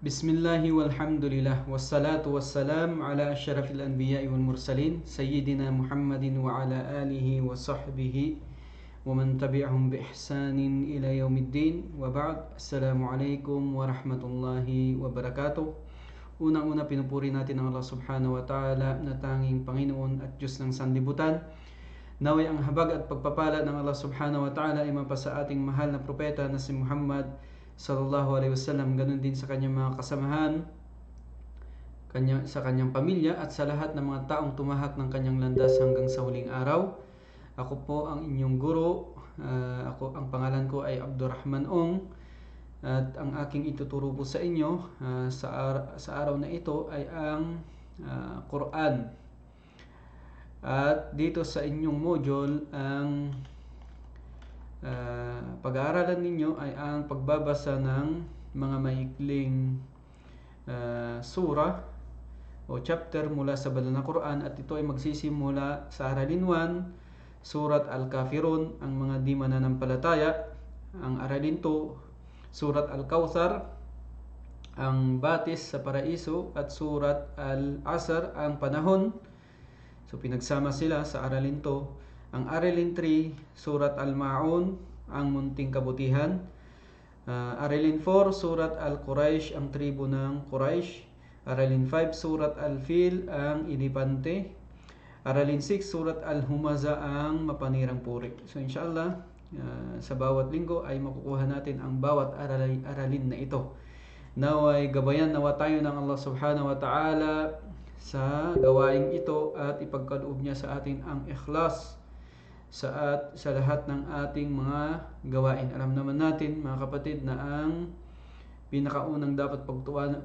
Bismillahi walhamdulillah wassalatu wassalam ala asyrafil anbiya'i wal mursalin Sayyidina Muhammadin wa ala alihi wa sahbihi wa man tabi'ahum bi ihsanin ila yaumiddin wa ba'd. Assalamualaikum warahmatullahi wabarakatuh. Unang-una pinupuri natin ang Allah subhanahu wa ta'ala na tanging Panginoon at Diyos ng sanlibutan. Naway ang habag at pagpapala ng Allah subhanahu wa ta'ala ay mapasa ating mahal na propeta na si Muhammad sallallahu alaihi wasallam, ganun din sa kanyang mga kasamahan, sa kanyang pamilya at sa lahat ng mga taong tumahak ng kanyang landas hanggang sa huling araw. Ako po ang inyong guro. Ang pangalan ko ay Abdurrahman Ong at ang aking ituturo po sa inyo sa araw na ito ay ang Quran. At dito sa inyong module, ang pag-aaralan ninyo ay ang pagbabasa ng mga maikling surah o chapter mula sa banal na Quran, at ito ay magsisimula sa aralin 1, Surat Al-Kafirun, ang mga di mananampalataya. Ang aralin 2, Surat Al-Kawthar, ang batis sa paraiso, at Surat Al-Asr, ang panahon. So pinagsama sila sa aralin 2. Ang aralin 3, Surat Al-Ma'un, ang munting kabutihan. Aralin 4, Surat Al-Quraish, ang tribo ng Quraish. Aralin 5, Surat Al-Fil, ang inipante. Aralin 6, Surat Al-Humaza, ang mapanirang puri. So inshallah, sa bawat linggo ay makukuha natin ang bawat aralin na ito. Naway gabayan nawa tayo ng Allah subhanahu wa ta'ala sa gawaing ito at ipagkaloob niya sa atin ang ikhlas sa lahat ng ating mga gawain. Alam naman natin mga kapatid na ang pinakaunang dapat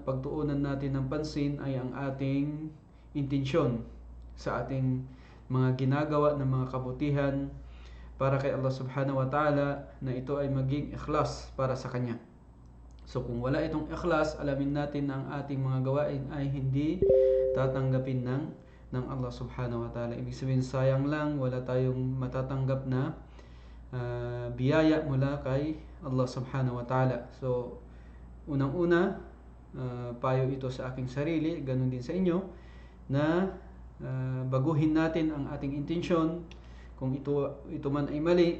pagtuunan natin ng pansin ay ang ating intensyon sa ating mga ginagawa ng mga kabutihan para kay Allah subhanahu wa ta'ala, na ito ay maging ikhlas para sa Kanya. So kung wala itong ikhlas, alamin natin na ang ating mga gawain ay hindi tatanggapin ng Allah subhanahu wa ta'ala. Ibig sabihin, sayang lang, wala tayong matatanggap na biyaya mula kay Allah subhanahu wa ta'ala. So unang-una, payo ito sa aking sarili, ganun din sa inyo, na baguhin natin ang ating intensyon. Kung ito man ay mali,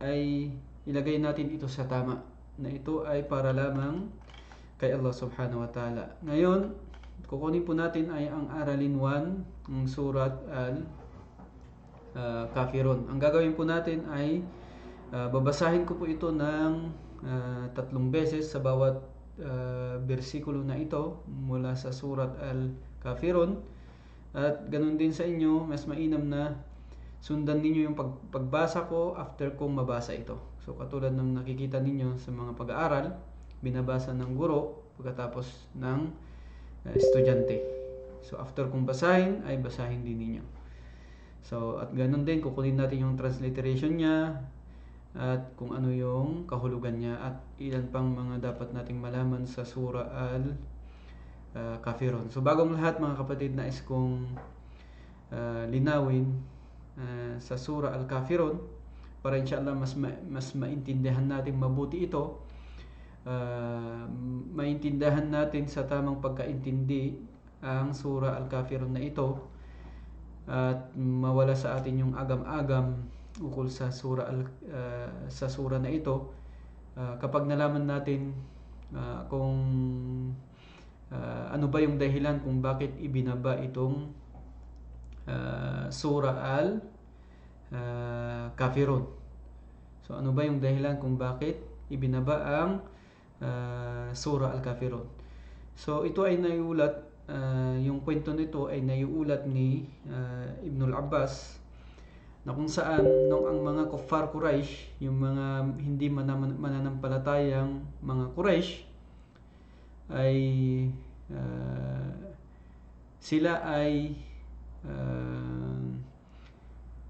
ay ilagay natin ito sa tama, na ito ay para lamang kay Allah subhanahu wa ta'ala. Ngayon, kukunin po natin ay ang aralin 1, ang Surat Al-Kafirun. Ang gagawin po natin ay babasahin ko po ito ng 3 beses sa bawat bersikulo na ito mula sa Surat Al-Kafirun. At ganun din sa inyo, mas mainam na sundan ninyo yung pagbasa ko after kong mabasa ito. So katulad ng nakikita ninyo sa mga pag-aaral, binabasa ng guro pagkatapos ng estudyante. So after kong basahin, ay basahin din ninyo. So at ganun din, kukunin natin yung transliteration niya at kung ano yung kahulugan niya at ilan pang mga dapat nating malaman sa Surah Al-Kafirun. So bagong lahat mga kapatid, nais kong linawin sa Surah Al-Kafirun para inshallah mas maintindihan natin mabuti ito. Maintindihan natin sa tamang pagkaintindi ang Surah Al-Kafirun na ito at mawala sa atin yung agam-agam ukol sa surah na ito. Kapag nalaman natin kung ano ba yung dahilan kung bakit ibinaba itong Surah Al-Kafirun. So ano ba yung dahilan kung bakit ibinaba ang Surah Al-Kafirun? So ito ay naiulat, yung kwento nito ay naiulat ni Ibn al-Abbas, na kung saan nung ang mga kuffar Quraysh, yung mga hindi mananampalatayang mga Quraysh, ay sila ay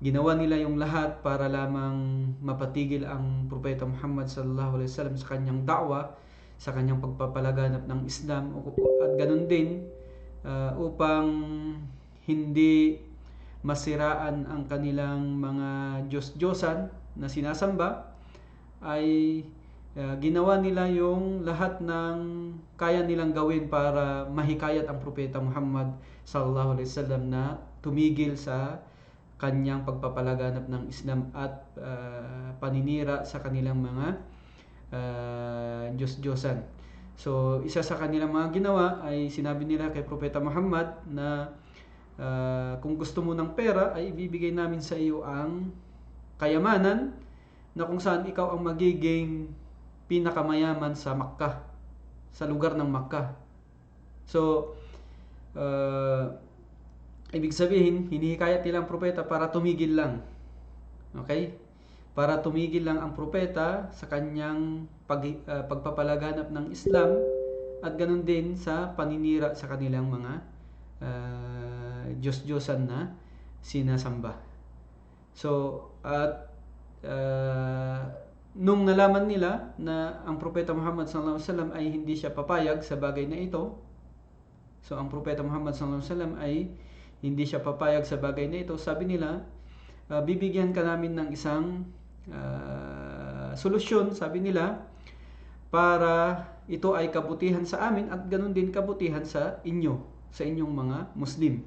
ginawa nila yung lahat para lamang mapatigil ang Propeta Muhammad sallallahu alaihi wasallam sa kanyang da'wa, sa kanyang pagpapalaganap ng Islam, at ganun din upang hindi masiraan ang kanilang mga Diyos-Diyosan na sinasamba, ay ginawa nila yung lahat ng kaya nilang gawin para mahikayat ang propeta Muhammad sallallahu alaihi wasallam na tumigil sa kanyang pagpapalaganap ng Islam at paninira sa kanilang mga Diyos-Diyosan. So, isa sa kanilang mga ginawa ay sinabi nila kay propeta Muhammad na kung gusto mo ng pera ay ibibigay namin sa iyo ang kayamanan na kung saan ikaw ang magiging pinakamayaman sa Makkah, sa lugar ng Makkah. So, ibig sabihin, hinihikayat nila ang propeta para tumigil lang. Okay? Para tumigil lang ang propeta sa kanyang pagpapalaganap ng Islam at ganun din sa paninira sa kanilang mga Diyos-Diyosan na sinasamba. So, at nung nalaman nila na ang propeta Muhammad sallallahu alaihi wasallam ay hindi siya papayag sa bagay na ito, so ang propeta Muhammad sallallahu alaihi wasallam ay hindi siya papayag sa bagay na ito, sabi nila, bibigyan ka namin ng isang solusyon, sabi nila, para ito ay kabutihan sa amin at ganun din kabutihan sa inyo, sa inyong mga Muslim.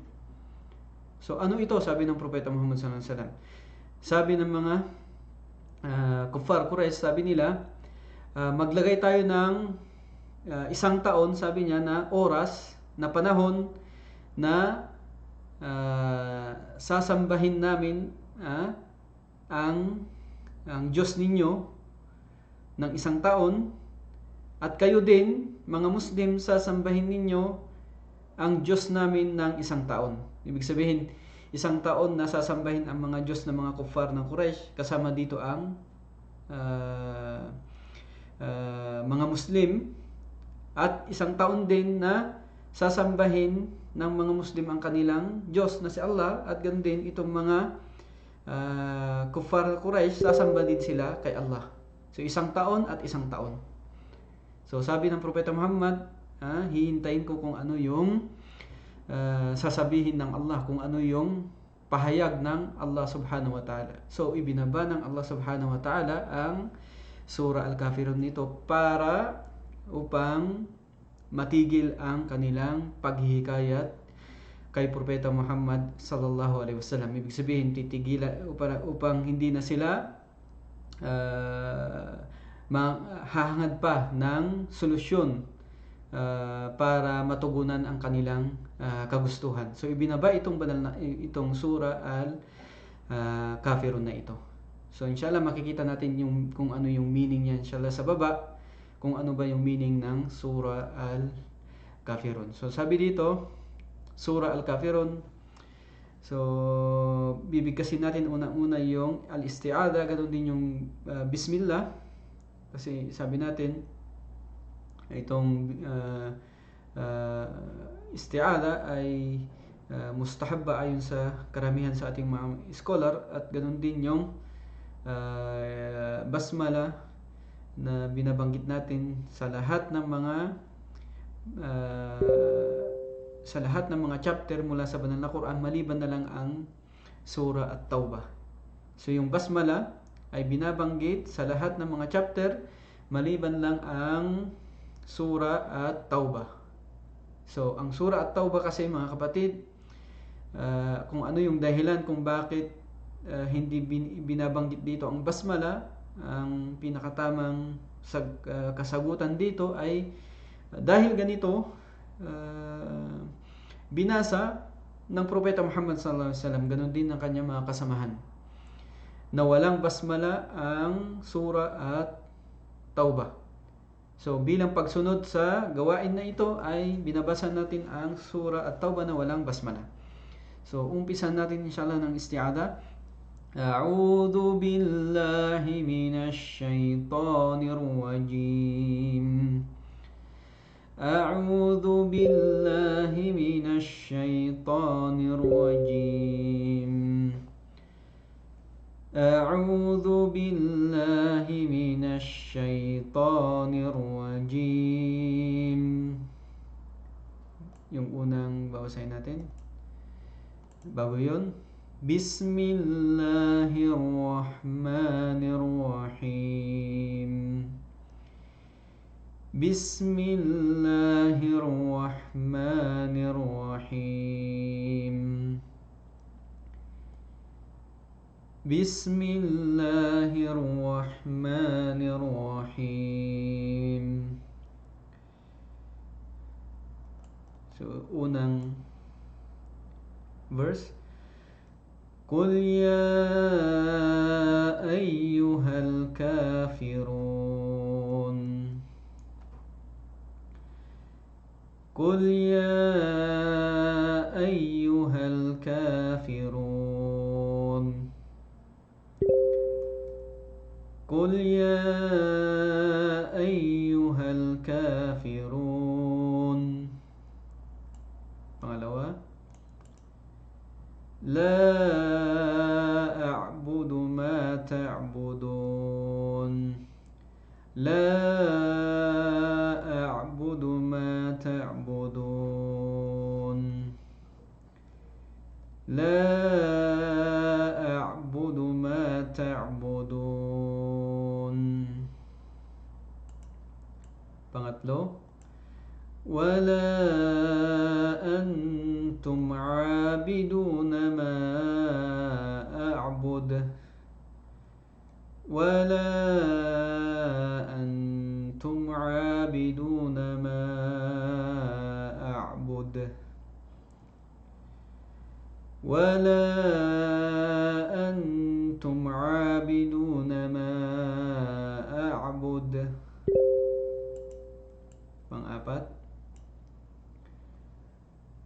So ano ito? Sabi ng propeta Muhammad sallallahu alaihi wasallam. Sabi ng mga kuffar Quraysh, sabi nila, maglagay tayo ng isang taon, sabi niya, na oras, na panahon na sasambahin namin ang Diyos ninyo ng isang taon, at kayo din, mga Muslim, sasambahin ninyo ang Diyos namin ng isang taon. Ibig sabihin, isang taon na sasambahin ang mga Diyos ng mga kuffar ng Quraysh, kasama dito ang mga Muslim, at isang taon din na sasambahin ng mga Muslim ang kanilang Diyos na si Allah, at ganoon din itong mga kuffar Quraysh, sasamba din sila kay Allah. So isang taon at isang taon. So sabi ng propeta Muhammad, hihintayin ko kung ano yung sasabihin ng Allah, kung ano yung pahayag ng Allah subhanahu wa ta'ala. So ibinaba ng Allah subhanahu wa ta'ala ang Surah Al-Kafirun nito para upang matigil ang kanilang paghihikayat kay propeta Muhammad sallallahu alaihi wasallam. Ibig sabihin, titigilan upang hindi na sila hahangad pa ng solusyon para matugunan ang kanilang kagustuhan. So ibinaba itong Surah Al-Kafirun na ito. So inshallah makikita natin kung ano yung meaning niya inshallah sa baba, kung ano ba yung meaning ng Surah Al-Kafirun. So sabi dito, Surah Al-Kafirun. So bibigkasin natin unang-una yung Al-Isti'adha, ganoon din yung Bismillah, kasi sabi natin itong isti'adha ay mustahabba ayon sa karamihan sa ating mga scholar, at ganoon din yung basmala na binabanggit natin sa lahat ng mga chapter mula sa banal na Quran, maliban na lang ang Surah At-Tawbah. So yung basmala ay binabanggit sa lahat ng mga chapter, maliban lang ang Surah At-Tawbah. So ang Surah At-Tawbah kasi, mga kapatid, kung ano yung dahilan kung bakit hindi binabanggit dito ang basmala, ang pinakatamang kasagutan dito ay dahil ganito binasa ng propeta Muhammad sallallahu alaihi wasallam, ganoon din ng kanyang mga kasamahan, na walang basmala ang Surah At-Tawbah. So bilang pagsunod sa gawain na ito ay binabasa natin ang Surah At-Tawbah na walang basmala. So umpisan natin inshallah ng isti'adha. A'udhu billahi minash shaitanir rajim. A'udhu billahi minash shaitanir rajim. A'udhu billahi minash shaitanir rajim. Yung unang babasahin natin, bago yun, Bismillahirrahmanirrahim. بسم الله الرحمن الرحيم بسم الله الرحمن الرحيم. So, unang verse. قل يا أيها الكافرون قل يا أيها الكافرون قل يا أيها الكافرون. Pangalawa, لا أعبد ما تعبدون لا أعبد ما تعبدون لا أعبد ما تعبدون. Pangatlo, ولا أنتم عابدون ما أعبد ولا أنتم عابدون ما أعبد ولا أنتم عابدون ما أعبد. Pang-apat,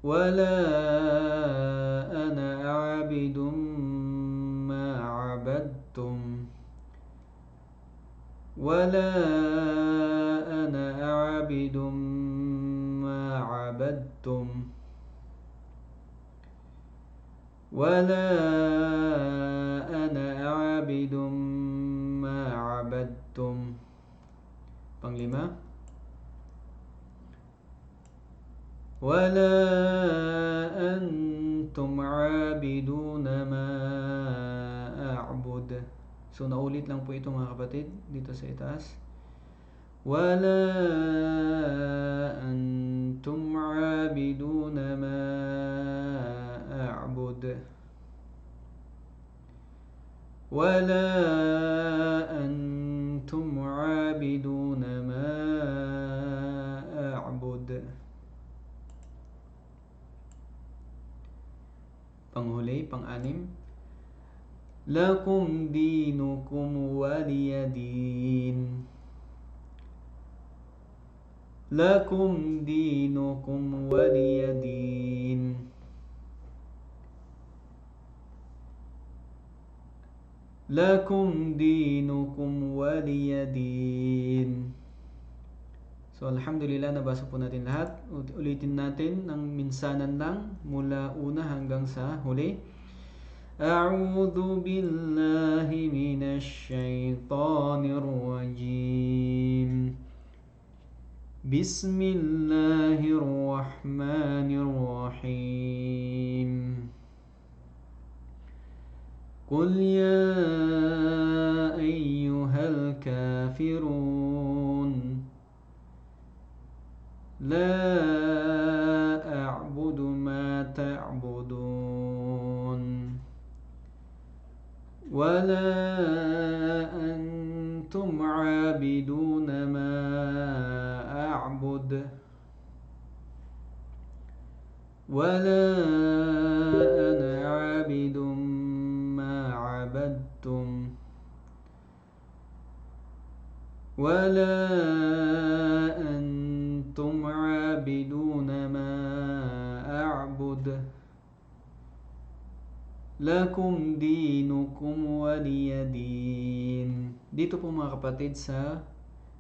ولا أنا عابد ما عبدتم ولا أنا عابد ما عبدتم ولا أنا عابد ما عبدتم. Panglima, ولا أنتم عابدون ما أعبد. So naulit lang po ito mga kapatid dito sa itaas. ولا أنتم عابدون ما أعبد ولا أنتم عابدون ما أعبد. Panghuli, pang-anim, lakum dinukum waliyadin lakum dinukum waliyadin lakum dinukum waliyadin. So alhamdulillah, nabasa po natin lahat. Ulitin natin ng minsanan lang mula una hanggang sa huli. A'udhu billahi minash shaitanir rajim. Bismillahirrahmanirrahim. Qul ya ayyuhal kafirun لا أعبد ما تعبدون ولا أنتم عابدون ما أعبد ولا أنا عابد ما عبدتم ولا أنتم عابدون ما أعبد لكم دينكم ولي دين. Dito po mga kapatid sa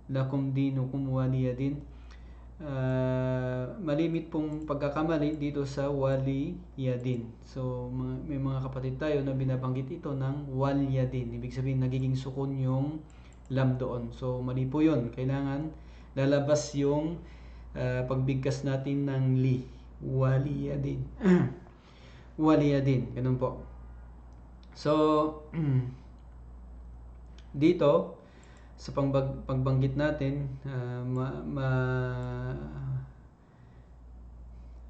lakum dinukum waliya din, malimit pong pagkakamali dito sa waliyadin. So may mga kapatid tayo na binabanggit ito ng waliyadin, ibig sabihin nagiging sukun yung lam doon. So mali po yun, kailangan lalabas yung pagbigkas natin ng li, waliyadin. Waliyadin, ganun po. So dito sa pagbanggit natin,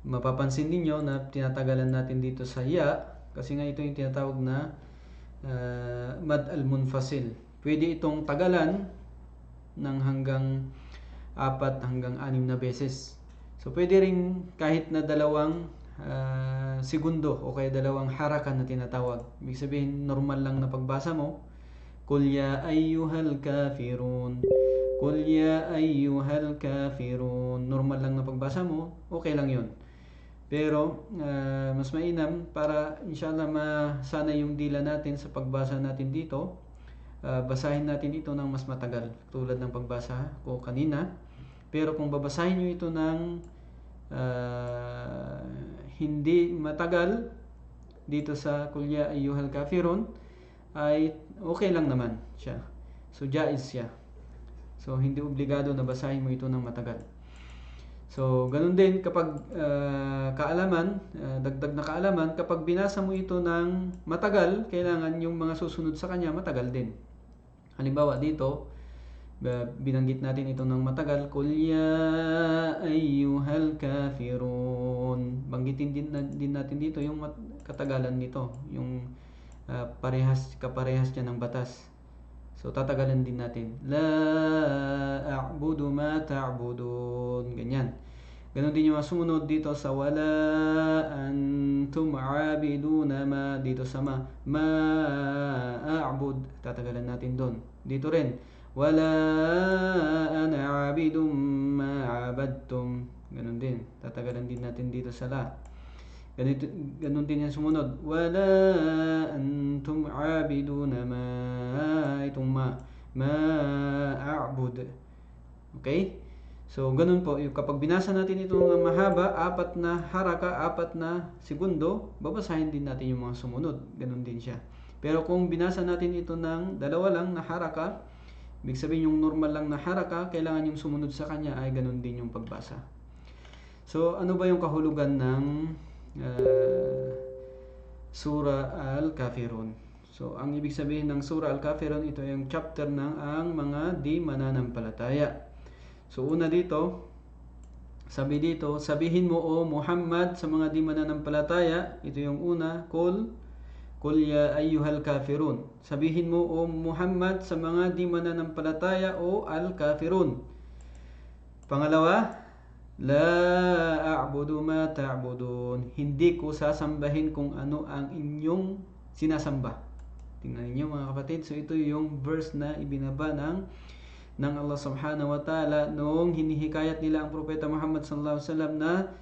mapapansin ninyo na tinatagalan natin dito sa ya, kasi nga ito yung tinatawag na mad al-munfasil. Pwede itong tagalan ng hanggang 4 hanggang 6 na beses. So pwede rin kahit na 2 segundo o kaya 2 haraka na tinatawag. Ibig sabihin normal lang na pagbasa mo, Qul ya ayyuhal kafirun, Qul ya ayyuhal kafirun, normal lang na pagbasa mo, okay lang yun. Pero mas mainam para inshallah masana yung dila natin sa pagbasa natin dito, basahin natin ito ng mas matagal tulad ng pagbasa ko kanina. Pero kung babasahin nyo ito ng hindi matagal dito sa Qul ya ayyuhal kafirun, ay okay lang naman siya. So jaiz siya. So hindi obligado na basahin mo ito ng matagal. So ganun din kapag kaalaman, dagdag na kaalaman, kapag binasa mo ito ng matagal, kailangan yung mga susunod sa kanya matagal din. Halimbawa dito, binanggit natin ito ng matagal, Qul ya ayyuhal kafirun. Banggitin din natin dito yung katagalan nito, yung kaparehas niya ng batas. So tatagalan din natin. La a'budu ma ta'budun. Ganyan. Ganon din yung sumunod dito sa wala antum a'abiduna ma, dito sa ma a'bud. Tatagalan natin doon. Dito rin. Wala ana a'abidum ma 'abadtum. Ganon din. Tatagalan din natin dito sa la. Ganon din yung sumunod. Wala antum a'abiduna ma, itong ma a'bud. Okay? So ganun po, kapag binasa natin ito ng mahaba, 4 na haraka, 4 na segundo, babasahin din natin yung mga sumunod. Ganun din siya. Pero kung binasa natin ito ng 2 lang na haraka, ibig sabihin yung normal lang na haraka, kailangan yung sumunod sa kanya ay ganun din yung pagbasa. So ano ba yung kahulugan ng Surah Al-Kafirun? So ang ibig sabihin ng Surah Al-Kafirun, ito yung chapter ng ang mga di mananampalataya. So una dito, sabihin mo o Muhammad sa mga di mananampalataya, ito yung una, Qul ya ayyuhal kafirun. Sabihin mo o Muhammad sa mga di mananampalataya o al-kafirun. Pangalawa, la a'budu ma ta'budun. Hindi ko sasambahin kung ano ang inyong sinasamba. Tingnan niyo mga kapatid. So ito yung verse na ibinaba ng Allah subhanahu wa ta'ala noong hinihikayat nila ang propeta Muhammad sallallahu alaihi wasallam na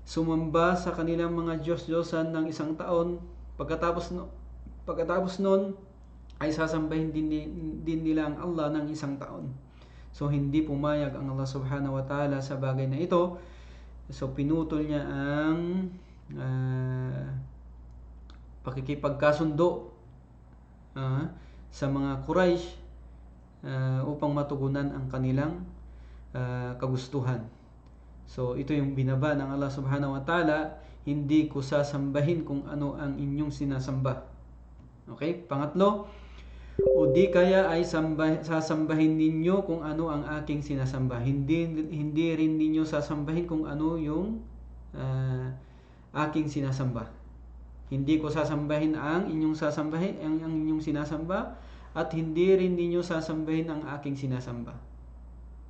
sumamba sa kanilang mga Diyos-Diyosan ng 1 taon. Pagkatapos noon ay sasambahin din nila ang Allah ng 1 taon. So hindi pumayag ang Allah subhanahu wa ta'ala sa bagay na ito. So pinutol niya ang pakikipagkasundo sa mga Quraysh upang matugunan ang kanilang kagustuhan. So ito yung binaba ng Allah subhanahu wa ta'ala, hindi ko sasambahin kung ano ang inyong sinasamba. Okay? Pangatlo, o di kaya ay sasambahin ninyo kung ano ang aking sinasamba. Hindi rin ninyo sasambahin kung ano yung aking sinasamba. Hindi ko sasambahin ang inyong sinasamba, at hindi rin ninyo sasambahin ang aking sinasamba.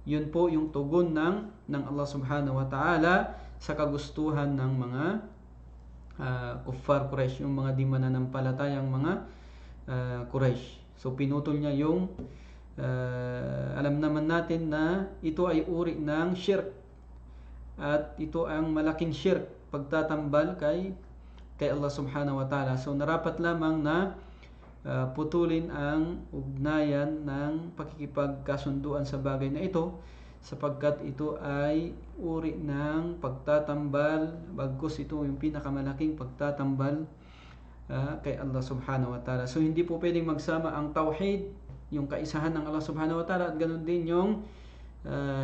Yun po yung tugon ng Allah subhanahu wa ta'ala sa kagustuhan ng mga kuffar Quraysh, yung mga di mananampalatayang mga Quraysh. So pinutol niya yung alam naman natin na ito ay uri ng shirk, at ito ang malaking shirk, pagtatambal kay Allah subhanahu wa ta'ala. So narapat lamang na putulin ang ugnayan ng pakikipagkasunduan sa bagay na ito, sapagkat ito ay uri ng pagtatambal, bagkus ito yung pinakamalaking pagtatambal kay Allah subhanahu wa ta'ala. So hindi po pwedeng magsama ang tawhid, yung kaisahan ng Allah subhanahu wa ta'ala, at ganoon din yung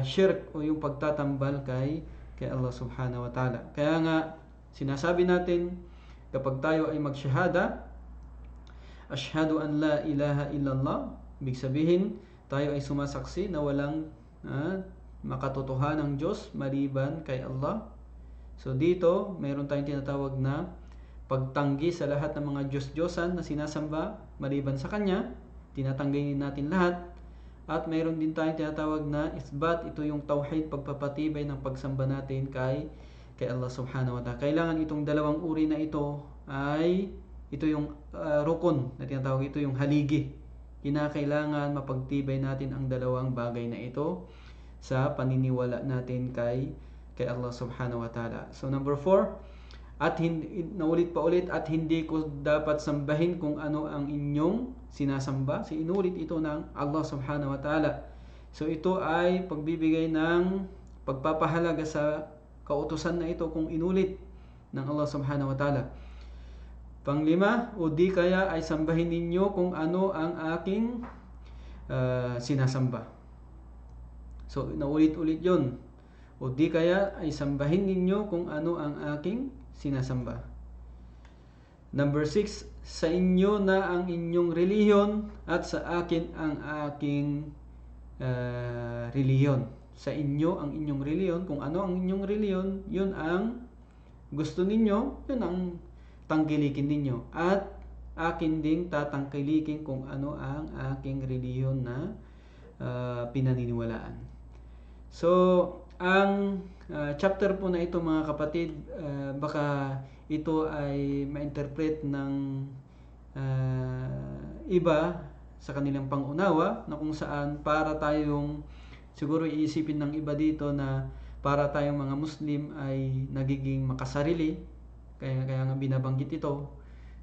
shirk o yung pagtatambal kay Allah subhanahu wa ta'ala. Kaya nga sinasabi natin kapag tayo ay magsyahada, Ashhadu an la ilaha illallah, ibig sabihin tayo ay sumasaksi na walang makatotohanang Diyos maliban kay Allah. So dito, mayroon tayong tinatawag na pagtanggi sa lahat ng mga Diyos-Diyosan na sinasamba maliban sa Kanya. Tinatanggi natin lahat. At mayroon din tayong tinatawag na isbat. Ito yung tauhid, pagpapatibay ng pagsamba natin kay Allah subhanahu wa ta'ala. Kailangan itong dalawang uri na ito ito yung rukun na tinatawag, ito yung haligi. Kinakailangan mapagtibay natin ang dalawang bagay na ito sa paniniwala natin kay Allah subhanahu wa ta'ala. So number 4, at naulit pa ulit, at hindi ko dapat sambahin kung ano ang inyong sinasamba. So inulit ito ng Allah subhanahu wa ta'ala. So ito ay pagbibigay ng pagpapahalaga sa kautusan na ito kung inulit ng Allah subhanahu wa ta'ala. Panglima, o di kaya ay sambahin ninyo kung ano ang aking sinasamba. So naulit-ulit yun. O di kaya ay sambahin ninyo kung ano ang aking sinasamba. Number 6, sa inyo na ang inyong relihiyon at sa akin ang aking relihiyon. Sa inyo ang inyong relihiyon, kung ano ang inyong relihiyon, yun ang gusto ninyo, yun ang tangkilikin ninyo. At akin ding tatangkilikin kung ano ang aking relihiyon na pinaniniwalaan. So, ang chapter po na ito mga kapatid, baka ito ay ma-interpret ng iba sa kanilang pangunawa, na kung saan para tayong, siguro iisipin ng iba dito na para tayong mga Muslim ay nagiging makasarili. Kaya nga binabanggit ito,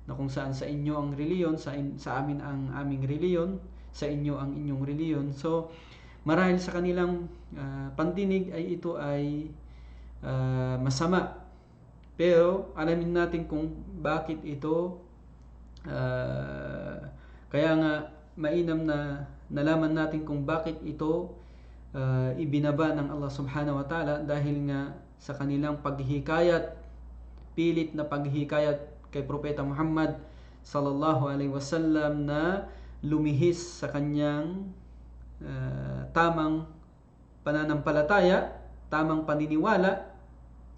na kung saan sa inyo ang reliyon, sa amin ang aming reliyon, sa inyo ang inyong reliyon. So marahil sa kanilang pandinig ay ito ay masama. Pero alamin natin kung bakit ito, kaya nga mainam na nalaman natin kung bakit ito ibinaba ng Allah subhanahu wa ta'ala, dahil nga sa kanilang paghihikayat, pilit na paghihikayat kay Propeta Muhammad sallallahu alaihi wasallam na lumihis sa kanyang tamang pananampalataya, tamang paniniwala.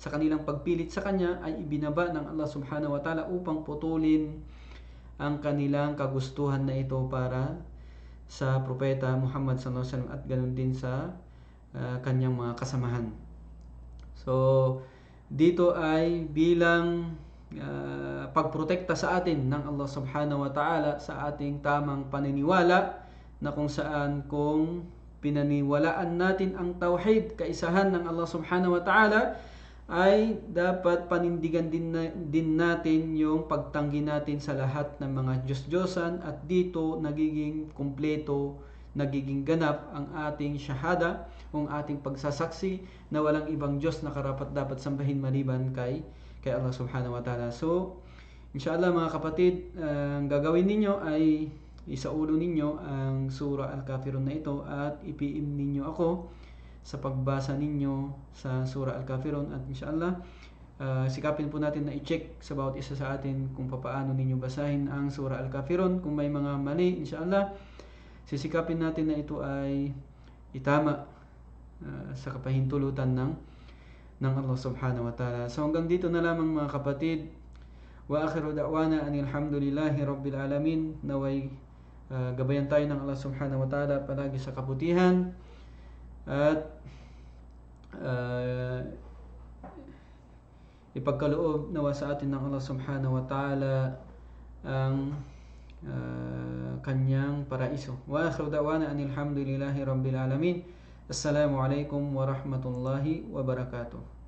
Sa kanilang pagpilit sa kanya ay ibinaba ng Allah subhanahu wa ta'ala upang putulin ang kanilang kagustuhan na ito para sa Propeta Muhammad sallallahu alaihi wasallam, at ganoon din sa kanyang mga kasamahan. So dito ay bilang pagprotekta sa atin ng Allah subhanahu wa ta'ala sa ating tamang paniniwala, na kung saan kung pinaniwalaan natin ang tauhid, kaisahan ng Allah subhanahu wa ta'ala, ay dapat panindigan din natin yung pagtanggi natin sa lahat ng mga Diyos-Diyosan, at dito nagiging kumpleto, nagiging ganap ang ating shahada, ang ating pagsasaksi na walang ibang Diyos na karapat-dapat sambahin maliban kay Allah subhanahu wa ta'ala. So inshallah mga kapatid, ang gagawin ninyo ay isaulo ninyo ang Surah Al-Kafirun na ito, at ipiim ninyo ako sa pagbasa ninyo sa Surah Al-Kafirun. At inshallah sikapin po natin na i-check sa bawat isa sa atin kung paano ninyo basahin ang Surah Al-Kafirun. Kung may mga mali, inshallah sisikapin natin na ito ay itama sa kapahintulutan ng Allah subhanahu wa ta'ala. So hanggang dito na lamang mga kapatid. Wa akhiru da'wana anil hamdulillahi rabbil alamin. Naway gabayan tayo ng Allah subhanahu wa ta'ala palagi sa kabutihan, at ipagkaloob nawa sa atin ng Allah subhanahu wa ta'ala ang kanyang paraiso. Wa akhiru da'wana anil hamdulillahi rabbil alamin. Assalamu alaikum warahmatullahi wabarakatuh.